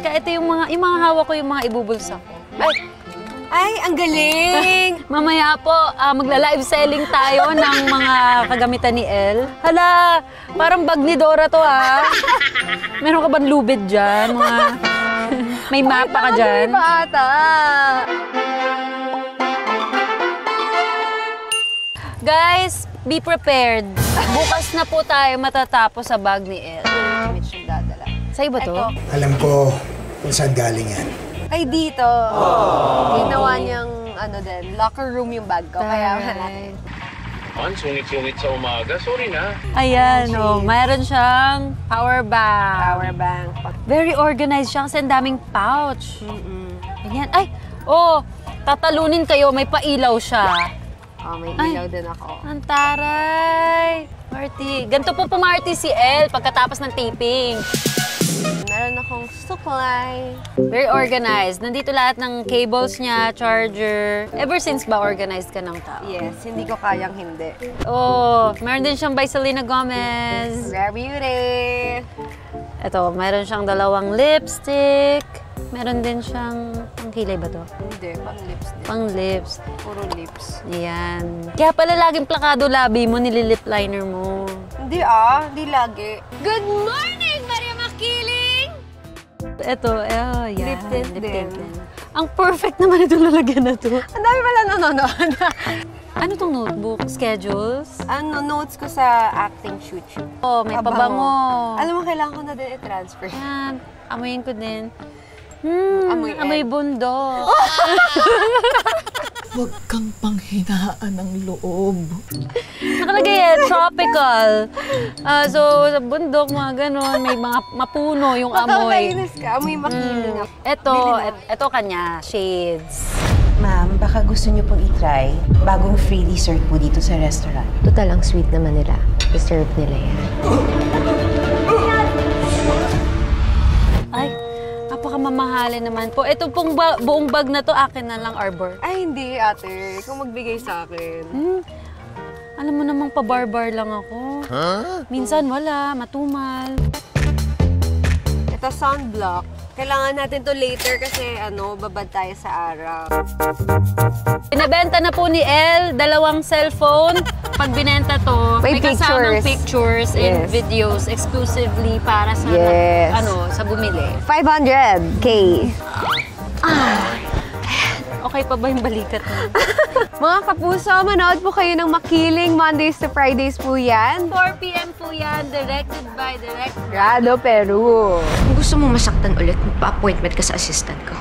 Teka, ito yung mga hawak ko, yung mga ibubulsa ko. Ay, ang galing! Mamaya po, magla-live selling tayo ng mga kagamitan ni Elle. Hala, parang bag ni Dora to Meron ka bang lubid dyan? May mapa ka dyan? May bata! Guys, be prepared. Bukas na po tayo matatapos sa bag ni Elle. Mitch yung dadala. Sa'yo ba to? Alam ko kung saan galing yan. Ay, dito. Ginawa niyang, locker room yung bag ko. Kaya malaki. Ang sungit-sungit sa umaga. Sorry na. Ayan, mayroon siyang power bank. Power bank. Very organized siya kasi ang daming pouch. Ayan. Ay, tatalunin kayo, may pailaw siya. May ilaw din ako. Ang taray! Marty. Ganito po pumarty si Elle pagkatapos ng taping. Meron akong suklay. Very organized. Nandito lahat ng cables niya, charger. Ever since ba organized ka ng tao? Yes, hindi ko kayang hindi. Meron din siyang by Selena Gomez. Rare Beauty. Ito, meron siyang 2 lipstick. Meron din siyang, pang kilay ba to? Hindi, pang lips din. Pang lips. Puro lips. Ayan. Kaya pala laging plakado labi mo, nililip liner mo. Hindi hindi lagi. Good morning, Maria Makiling! Ito, yan. Lip tint din. Ang perfect naman itong lalagyan na to. Ang dami pala nanonood. Ano tong notebook? Schedules? Notes ko sa acting shoot. May pabango. Alam mo, kailangan ko na din i-transfer. Yan. Amoyin ko din. Amoy bundok. Huwag kang panghinaan ng loob. Nakalagay tropical. So, sa bundok, mga ganon, may mga mapuno yung amoy. Nakakainis ka, amoy makiling ako. Ito kanya, shades. Ma'am, baka gusto niyo pong i-try bagong free dessert po dito sa restaurant. Total, ang sweet naman nila. Deserve nila yan. Ay, napakamamahalin naman po. Ito pong buong bag na to, akin na lang, Arbor. Ay, hindi, ate. Ikaw magbigay sa akin. Alam mo namang pabarbar lang ako. Minsan wala, matumal. Ito, sunblock. Kailangan natin to later kasi babad tayo sa araw. Binabenta na po ni Elle, 2 cellphone. Pag binenta to, may kasamang pictures and videos exclusively para sa sa bumili. 500K. Okay pa ba yung balikat mo? Mga kapuso, manood po kayo ng Makiling. Mondays to Fridays po yan. 4 p.m. po yan, directed by Direct Rado Peru. Kung gusto mo masaktan ulit, magpa-appointment ka sa assistant ko.